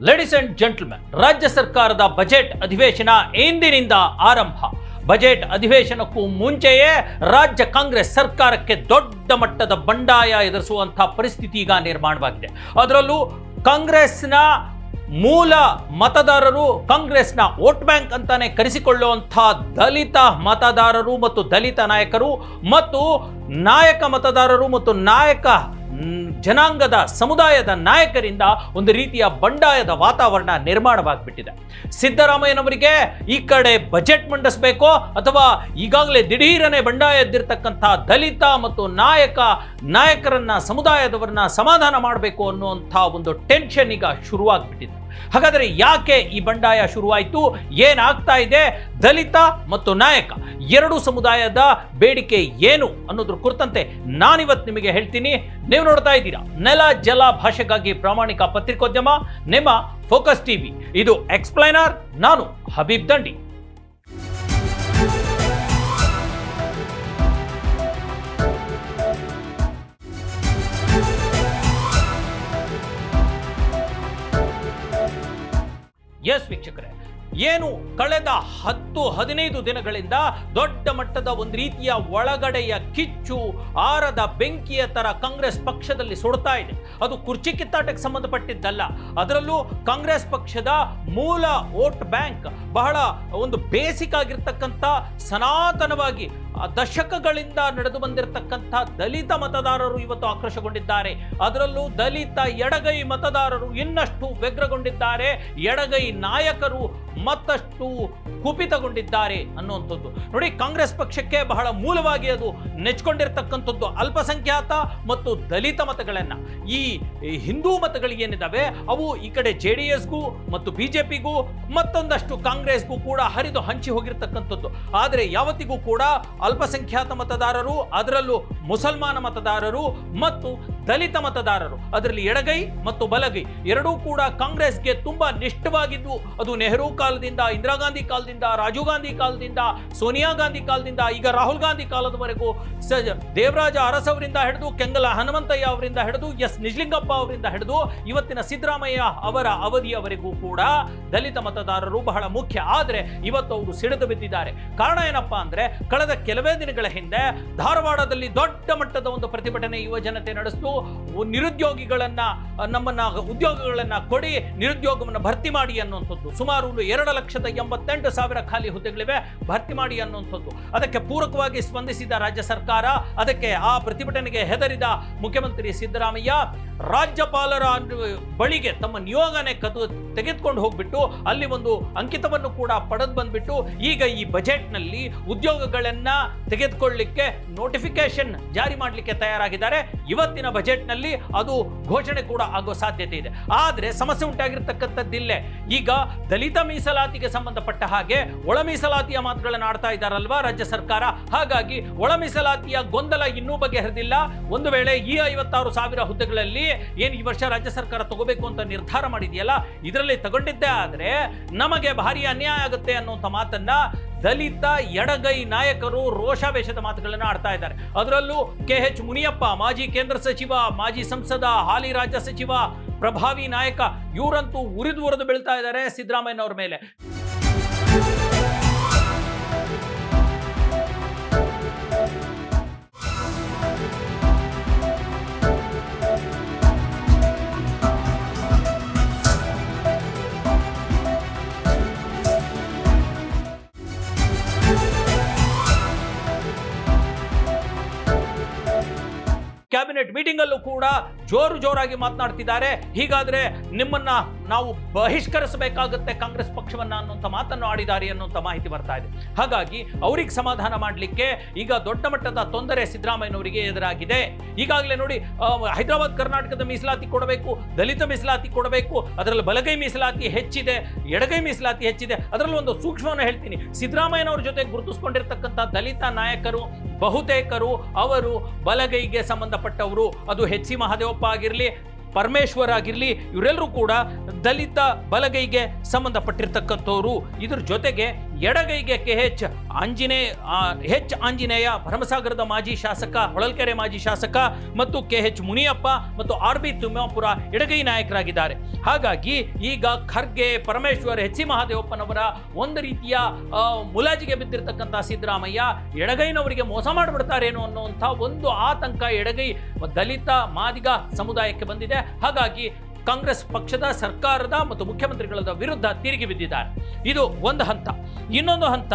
Ladies and gentlemen, ರಾಜ್ಯ ಸರ್ಕಾರದ budget ಅಧಿವೇಶನ ಇಂದಿನಿಂದ ಆರಂಭ. ಬಜೆಟ್ ಅಧಿವೇಶನಕ್ಕೂ ಮುಂಚೆಯೇ ರಾಜ್ಯ ಕಾಂಗ್ರೆಸ್ ಸರ್ಕಾರಕ್ಕೆ ದೊಡ್ಡ ಮಟ್ಟದ ಬಂಡಾಯ ಎದುರಿಸುವಂತಹ ಪರಿಸ್ಥಿತಿ ಈಗ ನಿರ್ಮಾಣವಾಗಿದೆ. ಅದರಲ್ಲೂ ಕಾಂಗ್ರೆಸ್ನ ಮೂಲ ಮತದಾರರು, ಕಾಂಗ್ರೆಸ್ನ ವೋಟ್ ಬ್ಯಾಂಕ್ ಅಂತಾನೆ ಕರೆಸಿಕೊಳ್ಳುವಂಥ ದಲಿತ ಮತದಾರರು ಮತ್ತು ದಲಿತ ನಾಯಕರು ಮತ್ತು ನಾಯಕ ಮತದಾರರು ಮತ್ತು ನಾಯಕ ಜನಾಂಗದ ಸಮುದಾಯದ ನಾಯಕರಿಂದ ಒಂದು ರೀತಿಯ ಬಂಡಾಯದ ವಾತಾವರಣ ನಿರ್ಮಾಣವಾಗಿಬಿಟ್ಟಿದೆ. ಸಿದ್ದರಾಮಯ್ಯನವರಿಗೆ ಈ ಕಡೆ ಬಜೆಟ್ ಮಂಡಿಸಬೇಕೋ ಅಥವಾ ಈಗಾಗಲೇ ದಿಢೀರನೆ ಬಂಡಾಯ ಎದ್ದಿರ್ತಕ್ಕಂಥ ದಲಿತ ಮತ್ತು ನಾಯಕರನ್ನ ಸಮುದಾಯದವರನ್ನ ಸಮಾಧಾನ ಮಾಡಬೇಕು ಅನ್ನುವಂಥ ಒಂದು ಟೆನ್ಷನ್ ಈಗ ಶುರುವಾಗ್ಬಿಟ್ಟಿದೆ. ಹಾಗಾದರೆ ಯಾಕೆ ಈ ಬಂಡಾಯ ಶುರುವಾಯಿತು, ಏನಾಗ್ತಾ ಇದೆ, ದಲಿತ ಮತ್ತು ನಾಯಕ ಎರಡು ಸಮುದಾಯದ ಬೇಡಿಕೆ ಏನು ಅನ್ನೋದ್ರ ಕುರಿತಂತೆ ನಾನಿವತ್ತು ನಿಮಗೆ ಹೇಳ್ತೀನಿ. ನೀವು ನೋಡ್ತಾ ಇದ್ದೀರಾ ನೆಲ ಜಲ ಭಾಷೆಗಾಗಿ ಪ್ರಾಮಾಣಿಕ ಪತ್ರಿಕೋದ್ಯಮ ನಿಮ್ಮ ಫೋಕಸ್ ಟಿವಿ. ಇದು ಎಕ್ಸ್ಪ್ಲೈನರ್, ನಾನು ಹಬೀಬ್ ದಂಡಿ. ಎಸ್ ವೀಕ್ಷಕರೇ, ಏನು ಕಳೆದ 10-15 ದಿನಗಳಿಂದ ದೊಡ್ಡ ಮಟ್ಟದ ಒಂದು ರೀತಿಯ ಒಳಗಡೆಯ ಕಿಚ್ಚು, ಆರದ ಬೆಂಕಿಯ ತರ ಕಾಂಗ್ರೆಸ್ ಪಕ್ಷದಲ್ಲಿ ಸುಡ್ತಾ ಇದೆ. ಅದು ಕುರ್ಚಿ ಕಿತ್ತಾಟಕ್ಕೆ ಸಂಬಂಧಪಟ್ಟಿದ್ದಲ್ಲ. ಅದರಲ್ಲೂ ಕಾಂಗ್ರೆಸ್ ಪಕ್ಷದ ಮೂಲ ವೋಟ್ ಬ್ಯಾಂಕ್, ಬಹಳ ಒಂದು ಬೇಸಿಕ್ ಆಗಿರ್ತಕ್ಕಂಥ ಸನಾತನವಾಗಿ ದಶಕಗಳಿಂದ ನಡೆದು ಬಂದಿರತಕ್ಕಂಥ ದಲಿತ ಮತದಾರರು ಇವತ್ತು ಆಕ್ರೋಶಗೊಂಡಿದ್ದಾರೆ. ಅದರಲ್ಲೂ ದಲಿತ ಎಡಗೈ ಮತದಾರರು ಇನ್ನಷ್ಟು ವ್ಯಗ್ರಗೊಂಡಿದ್ದಾರೆ. ಎಡಗೈ ನಾಯಕರು ಮತ್ತಷ್ಟು ಕುಪಿತಗೊಂಡಿದ್ದಾರೆ ಅನ್ನುವಂಥದ್ದು ನೋಡಿ. ಕಾಂಗ್ರೆಸ್ ಪಕ್ಷಕ್ಕೆ ಬಹಳ ಮೂಲವಾಗಿ ಅದು ನೆಚ್ಕೊಂಡಿರ್ತಕ್ಕಂಥದ್ದು ಅಲ್ಪಸಂಖ್ಯಾತ ಮತ್ತು ದಲಿತ ಮತಗಳನ್ನ. ಈ ಹಿಂದೂ ಮತಗಳಿಗೇನಿದ್ದಾವೆ ಅವು ಈ ಕಡೆ JDSಗೂ ಮತ್ತು BJPಗೂ ಮತ್ತೊಂದಷ್ಟು ಕಾಂಗ್ರೆಸ್ಗೂ ಕೂಡ ಹರಿದು ಹಂಚಿ ಹೋಗಿರ್ತಕ್ಕಂಥದ್ದು. ಆದರೆ ಯಾವತ್ತಿಗೂ ಕೂಡ ಅಲ್ಪಸಂಖ್ಯಾತ ಮತದಾರರು, ಅದರಲ್ಲೂ ಮುಸಲ್ಮಾನ ಮತದಾರರು ಮತ್ತು ದಲಿತ ಮತದಾರರು, ಅದರಲ್ಲಿ ಎಡಗೈ ಮತ್ತು ಬಲಗೈ ಎರಡೂ ಕೂಡ ಕಾಂಗ್ರೆಸ್ಗೆ ತುಂಬಾ ನಿಷ್ಠವಾಗಿದ್ದು. ಅದು ನೆಹರು ಕಾಲದಿಂದ, ಇಂದಿರಾ ಗಾಂಧಿ ಕಾಲದಿಂದ, ರಾಜೀವ್ ಗಾಂಧಿ ಕಾಲದಿಂದ, ಸೋನಿಯಾ ಗಾಂಧಿ ಕಾಲದಿಂದ, ಈಗ ರಾಹುಲ್ ಗಾಂಧಿ ಕಾಲದವರೆಗೂ, ದೇವರಾಜ ಅರಸ್ ಅವರಿಂದ ಹಿಡಿದು, ಕೆಂಗಲ ಹನುಮಂತಯ್ಯ ಅವರಿಂದ ಹಿಡಿದು, ನಿಜಲಿಂಗಪ್ಪ ಅವರಿಂದ ಹಿಡಿದು ಇವತ್ತಿನ ಸಿದ್ದರಾಮಯ್ಯ ಅವರ ಅವಧಿಯವರೆಗೂ ಕೂಡ ದಲಿತ ಮತದಾರರು ಬಹಳ ಮುಖ್ಯ. ಆದರೆ ಇವತ್ತು ಅವರು ಸಿಡಿದು ಬಿದ್ದಿದ್ದಾರೆ. ಕಾರಣ ಏನಪ್ಪಾ ಅಂದ್ರೆ, ಕಳೆದ ಕೆಲವೇ ದಿನಗಳ ಹಿಂದೆ ಧಾರವಾಡದಲ್ಲಿ ದೊಡ್ಡ ಮಟ್ಟದ ಒಂದು ಪ್ರತಿಭಟನೆ ಯುವ ಜನತೆ ನಡೆಸಿತು. ನಿರುದ್ಯೋಗಿಗಳನ್ನ, ನಮ್ಮನ್ನ ಉದ್ಯೋಗಗಳನ್ನ ಕೊಡಿ, ನಿರುದ್ಯೋಗವನ್ನು ಭರ್ತಿ ಮಾಡಿ ಅನ್ನುವಂಥದ್ದು. ಸುಮಾರು 2,88,000 ಖಾಲಿ ಹುದ್ದೆಗಳಿವೆ, ಭರ್ತಿ ಮಾಡಿ ಅನ್ನುವಂಥದ್ದು. ಅದಕ್ಕೆ ಪೂರಕವಾಗಿ ಸ್ಪಂದಿಸಿದ ರಾಜ್ಯ ಸರ್ಕಾರ, ಅದಕ್ಕೆ ಆ ಪ್ರತಿಭಟನೆಗೆ ಹೆದರಿದ ಮುಖ್ಯಮಂತ್ರಿ ಸಿದ್ದರಾಮಯ್ಯ ರಾಜ್ಯಪಾಲರ ಬಳಿಗೆ ತಮ್ಮ ನಿಯೋಗನೆ ತೆಗೆದುಕೊಂಡು ಹೋಗ್ಬಿಟ್ಟು ಅಲ್ಲಿ ಒಂದು ಅಂಕಿತವನ್ನು ಕೂಡ ಪಡೆದು ಬಂದ್ಬಿಟ್ಟು ಈಗ ಈ ಬಜೆಟ್ನಲ್ಲಿ ಉದ್ಯೋಗಗಳನ್ನ ತೆಗೆದುಕೊಳ್ಳಲಿಕ್ಕೆ ನೋಟಿಫಿಕೇಶನ್ ಜಾರಿ ಮಾಡಲಿಕ್ಕೆ ತಯಾರಾಗಿದ್ದಾರೆ. ಇವತ್ತಿನ ಬಜೆಟ್ನಲ್ಲಿ ಅದು ಘೋಷಣೆ ಕೂಡ ಆಗೋ ಸಾಧ್ಯತೆ ಇದೆ. ಆದರೆ ಸಮಸ್ಯೆ ಉಂಟಾಗಿರ್ತಕ್ಕಂಥದ್ದಿಲ್ಲೇ. ಈಗ ದಲಿತ ಮೀಸಲಾತಿಗೆ ಸಂಬಂಧಪಟ್ಟ ಹಾಗೆ ಒಳ ಮೀಸಲಾತಿಯ ಮಾತುಗಳನ್ನು ಆಡ್ತಾ ಇದ್ದಾರಲ್ವಾ ರಾಜ್ಯ ಸರ್ಕಾರ. ಹಾಗಾಗಿ ಒಳ ಮೀಸಲಾತಿಯ ಗೊಂದಲ ಇನ್ನೂ ಬಗೆಹರಿದಿಲ್ಲ. ಒಂದು ವೇಳೆ ಈ 56,000 ಹುದ್ದೆಗಳಲ್ಲಿ ಏನು ಈ ವರ್ಷ ರಾಜ್ಯ ಸರ್ಕಾರ ತಗೋಬೇಕು ಅಂತ ನಿರ್ಧಾರ ಮಾಡಿದೆಯಲ್ಲ, ಇದರಲ್ಲಿ ತಗೊಂಡಿದ್ದೇ ಆದ್ರೆ ನಮಗೆ ಭಾರಿ ಅನ್ಯಾಯ ಆಗುತ್ತೆ ಅನ್ನುವಂಥ ಮಾತನ್ನ ದಲಿತ ಎಡಗೈ ನಾಯಕರು ರೋಷಾವೇಶದ ಮಾತುಗಳನ್ನು ಆಡ್ತಾ ಇದ್ದಾರೆ. ಅದರಲ್ಲೂ KH ಮುನಿಯಪ್ಪ, ಮಾಜಿ ಕೇಂದ್ರ ಸಚಿವ, ಮಾಜಿ ಸಂಸದ, ಹಾಲಿ ರಾಜ್ಯ ಸಚಿವ, ಪ್ರಭಾವಿ ನಾಯಕ, ಇವರಂತೂ ಉರಿದು ಬೀಳ್ತಾ ಇದ್ದಾರೆ ಸಿದ್ದರಾಮಯ್ಯನವರ ಮೇಲೆ. ಕ್ಯಾಬಿನೆಟ್ ಮೀಟಿಂಗ್ ಅಲ್ಲೂ ಕೂಡ ಜೋರಾಗಿ ಮಾತನಾಡ್ತಿದ್ದಾರೆ. ಹೀಗಾದ್ರೆ ನಿಮ್ಮನ್ನ ನಾವು ಬಹಿಷ್ಕರಿಸಬೇಕಾಗುತ್ತೆ ಕಾಂಗ್ರೆಸ್ ಪಕ್ಷವನ್ನ ಅನ್ನುವಂಥ ಮಾತನ್ನು ಆಡಿದ್ದಾರೆ ಅನ್ನುವಂಥ ಮಾಹಿತಿ ಬರ್ತಾ ಇದೆ. ಹಾಗಾಗಿ ಅವ್ರಿಗೆ ಸಮಾಧಾನ ಮಾಡಲಿಕ್ಕೆ ಈಗ ದೊಡ್ಡ ಮಟ್ಟದ ತೊಂದರೆ ಸಿದ್ದರಾಮಯ್ಯನವರಿಗೆ ಎದುರಾಗಿದೆ. ಈಗಾಗಲೇ ನೋಡಿ, ಹೈದರಾಬಾದ್ ಕರ್ನಾಟಕದ ಮೀಸಲಾತಿ ಕೊಡಬೇಕು, ದಲಿತ ಮೀಸಲಾತಿ ಕೊಡಬೇಕು, ಅದರಲ್ಲಿ ಬಲಗೈ ಮೀಸಲಾತಿ ಹೆಚ್ಚಿದೆ, ಎಡಗೈ ಮೀಸಲಾತಿ ಹೆಚ್ಚಿದೆ. ಅದರಲ್ಲಿ ಒಂದು ಸೂಕ್ಷ್ಮವನ್ನು ಹೇಳ್ತೀನಿ. ಸಿದ್ದರಾಮಯ್ಯನವ್ರ ಜೊತೆ ಗುರುತಿಸಿಕೊಂಡಿರ್ತಕ್ಕಂಥ ದಲಿತ ನಾಯಕರು ಬಹುತೇಕರು ಅವರು ಬಲಗೈಗೆ ಸಂಬಂಧಪಟ್ಟವರು. ಅದು HC ಮಹದೇವಪ್ಪ ಆಗಿರಲಿ, ಪರಮೇಶ್ವರ್ ಆಗಿರಲಿ, ಇವರೆಲ್ಲರೂ ಕೂಡ ದಲಿತ ಬಲಗೈಗೆ ಸಂಬಂಧಪಟ್ಟಿರ್ತಕ್ಕಂಥವ್ರು. ಇದ್ರ ಜೊತೆಗೆ ಎಡಗೈಗೆ ಎಚ್ ಆಂಜನೇಯ ಭರಮಸಾಗರದ ಮಾಜಿ ಶಾಸಕ, ಹೊಳಲ್ಕೆರೆ ಮಾಜಿ ಶಾಸಕ ಮತ್ತು KH ಮುನಿಯಪ್ಪ ಮತ್ತು RB ತಿಮ್ಮಾಪುರ ಎಡಗೈ ನಾಯಕರಾಗಿದ್ದಾರೆ. ಹಾಗಾಗಿ ಈಗ ಖರ್ಗೆ, ಪರಮೇಶ್ವರ್, HC ಮಹದೇವಪ್ಪನವರ ಒಂದು ರೀತಿಯ ಮುಲಾಜಿಗೆ ಬಿದ್ದಿರತಕ್ಕಂಥ ಸಿದ್ದರಾಮಯ್ಯ ಎಡಗೈನವರಿಗೆ ಮೋಸ ಮಾಡಿಬಿಡ್ತಾರೇನೋ ಅನ್ನುವಂಥ ಒಂದು ಆತಂಕ ಎಡಗೈ ದಲಿತ ಮಾದಿಗ ಸಮುದಾಯಕ್ಕೆ ಬಂದಿದೆ. ಹಾಗಾಗಿ ಕಾಂಗ್ರೆಸ್ ಪಕ್ಷದ, ಸರ್ಕಾರದ ಮತ್ತು ಮುಖ್ಯಮಂತ್ರಿಗಳ ವಿರುದ್ಧ ತಿರುಗಿ ಬಿದ್ದಿದ್ದಾರೆ. ಇದು ಒಂದು ಹಂತ. ಇನ್ನೊಂದು ಹಂತ,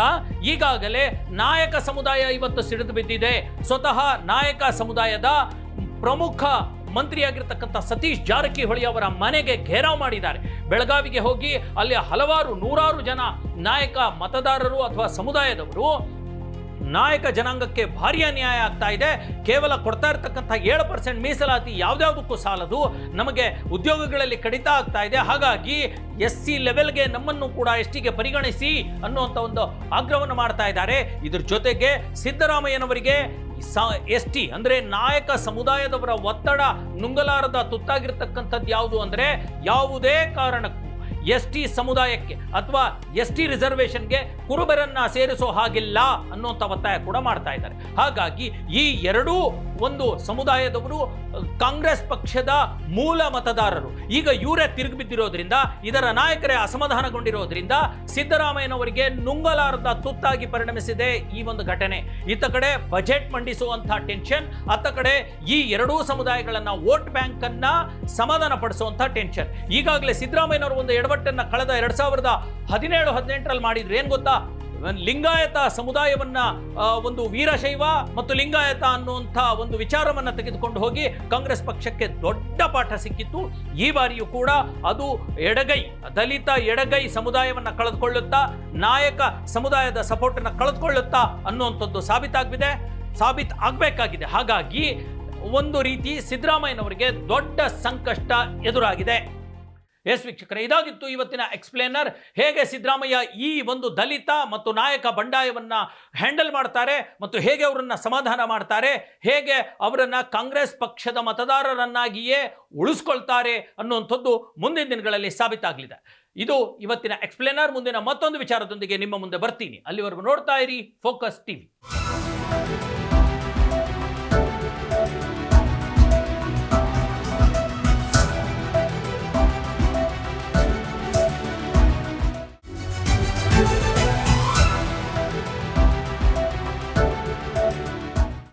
ಈಗಾಗಲೇ ನಾಯಕ ಸಮುದಾಯ ಇವತ್ತು ಸಿಡಿದು ಬಿದ್ದಿದೆ. ಸ್ವತಃ ನಾಯಕ ಸಮುದಾಯದ ಪ್ರಮುಖ ಮಂತ್ರಿಯಾಗಿರ್ತಕ್ಕಂಥ ಸತೀಶ್ ಜಾರಕಿಹೊಳಿ ಅವರ ಮನೆಗೆ ಘೇರಾವ್ ಮಾಡಿದ್ದಾರೆ. ಬೆಳಗಾವಿಗೆ ಹೋಗಿ ಅಲ್ಲಿ ನೂರಾರು ಜನ ನಾಯಕ ಮತದಾರರು ಅಥವಾ ಸಮುದಾಯದವರು ನಾಯಕ ಜನಾಂಗಕ್ಕೆ ಭಾರಿ ಅನ್ಯಾಯ ಆಗ್ತಾ ಇದೆ, ಕೇವಲ ಕೊಡ್ತಾ ಇರತಕ್ಕಂಥ 7% ಮೀಸಲಾತಿ ಯಾವುದ್ಯಾವುದಕ್ಕೂ ಸಾಲದು, ನಮಗೆ ಉದ್ಯೋಗಗಳಲ್ಲಿ ಕಡಿತ ಆಗ್ತಾ ಇದೆ, ಹಾಗಾಗಿ SC ಲೆವೆಲ್ಗೆ ನಮ್ಮನ್ನು ಕೂಡ STಗೆ ಪರಿಗಣಿಸಿ ಅನ್ನುವಂಥ ಒಂದು ಆಗ್ರಹವನ್ನು ಮಾಡ್ತಾ ಇದ್ದಾರೆ. ಇದ್ರ ಜೊತೆಗೆ ಸಿದ್ದರಾಮಯ್ಯನವರಿಗೆ ST ಅಂದರೆ ನಾಯಕ ಸಮುದಾಯದವರ ಒತ್ತಡ ನುಂಗಲಾರದ ತುತ್ತಾಗಿರ್ತಕ್ಕಂಥದ್ದು ಯಾವುದು ಅಂದರೆ, ಯಾವುದೇ ಕಾರಣಕ್ಕೂ ST ಸಮುದಾಯಕ್ಕೆ ಅಥವಾ ST ರಿಸರ್ವೇಷನ್ಗೆ ಕುರುಬರನ್ನ ಸೇರಿಸೋ ಹಾಗಿಲ್ಲ ಅನ್ನುವಂಥ ಒತ್ತಾಯ ಕೂಡ ಮಾಡ್ತಾ ಇದ್ದಾರೆ. ಹಾಗಾಗಿ ಈ ಎರಡೂ ಒಂದು ಸಮುದಾಯದವರು ಕಾಂಗ್ರೆಸ್ ಪಕ್ಷದ ಮೂಲ ಮತದಾರರು ಈಗ ಇವರೇ ತಿರುಗಿ ಬಿದ್ದಿರೋದ್ರಿಂದ, ಇದರ ನಾಯಕರೇ ಅಸಮಾಧಾನಗೊಂಡಿರೋದ್ರಿಂದ ಸಿದ್ದರಾಮಯ್ಯನವರಿಗೆ ನುಂಗಲಾರದ ತುತ್ತಾಗಿ ಪರಿಣಮಿಸಿದೆ ಈ ಒಂದು ಘಟನೆ. ಇತ್ತ ಕಡೆ ಬಜೆಟ್ ಮಂಡಿಸುವಂಥ ಟೆನ್ಷನ್, ಅತ್ತ ಕಡೆ ಈ ಎರಡೂ ಸಮುದಾಯಗಳನ್ನ ವೋಟ್ ಬ್ಯಾಂಕ್ ಅನ್ನ ಸಮಾಧಾನ ಪಡಿಸುವಂಥ ಟೆನ್ಷನ್. ಈಗಾಗಲೇ ಸಿದ್ದರಾಮಯ್ಯನವರು ಒಂದು ಎಡವಟ್ಟನ್ನ ಕಳೆದ 2017-18ರಲ್ಲಿ ಮಾಡಿದ್ರು. ಏನ್ ಗೊತ್ತಾ, ಲಿಂಗಾಯತ ಸಮುದಾಯವನ್ನ ಒಂದು ವೀರಶೈವ ಮತ್ತು ಲಿಂಗಾಯತ ಅನ್ನುವಂಥ ಒಂದು ವಿಚಾರವನ್ನ ತೆಗೆದುಕೊಂಡು ಹೋಗಿ ಕಾಂಗ್ರೆಸ್ ಪಕ್ಷಕ್ಕೆ ದೊಡ್ಡ ಪಾಠ ಸಿಕ್ಕಿತ್ತು. ಈ ಬಾರಿಯೂ ಕೂಡ ಅದು ದಲಿತ ಎಡಗೈ ಸಮುದಾಯವನ್ನ ಕಳೆದುಕೊಳ್ಳುತ್ತಾ, ನಾಯಕ ಸಮುದಾಯದ ಸಪೋರ್ಟ್ ಅನ್ನ ಕಳೆದುಕೊಳ್ಳುತ್ತಾ ಅನ್ನುವಂಥದ್ದು ಸಾಬೀತಾಗಬೇಕಾಗಿದೆ. ಹಾಗಾಗಿ ಒಂದು ರೀತಿ ಸಿದ್ದರಾಮಯ್ಯನವರಿಗೆ ದೊಡ್ಡ ಸಂಕಷ್ಟ ಎದುರಾಗಿದೆ. ವೀಕ್ಷಕರೇ, ಇದಾಗಿತ್ತು ಇವತ್ತಿನ ಎಕ್ಸ್ಪ್ಲೇನರ್. ಹೇಗೆ ಸಿದ್ದರಾಮಯ್ಯ ಈ ಒಂದು ದಲಿತ ಮತ್ತು ನಾಯಕ ಬಂಡಾಯವನ್ನ ಹ್ಯಾಂಡಲ್ ಮಾಡ್ತಾರೆ ಮತ್ತು ಹೇಗೆ ಅವರನ್ನ ಸಮಾಧಾನ ಮಾಡ್ತಾರೆ, ಹೇಗೆ ಅವರನ್ನ ಕಾಂಗ್ರೆಸ್ ಪಕ್ಷದ ಮತದಾರರನ್ನಾಗಿಯೇ ಉಳಿಸ್ಕೊಳ್ತಾರೆ ಅನ್ನುವಂಥದ್ದು ಮುಂದಿನ ದಿನಗಳಲ್ಲಿ ಸಾಬೀತಾಗಲಿದೆ. ಇದು ಇವತ್ತಿನ ಎಕ್ಸ್ಪ್ಲೇನರ್. ಮುಂದಿನ ಮತ್ತೊಂದು ವಿಚಾರದೊಂದಿಗೆ ನಿಮ್ಮ ಮುಂದೆ ಬರ್ತೀನಿ. ಅಲ್ಲಿವರೆಗೂ ನೋಡ್ತಾ ಇರಿ ಫೋಕಸ್ ಟಿವಿ.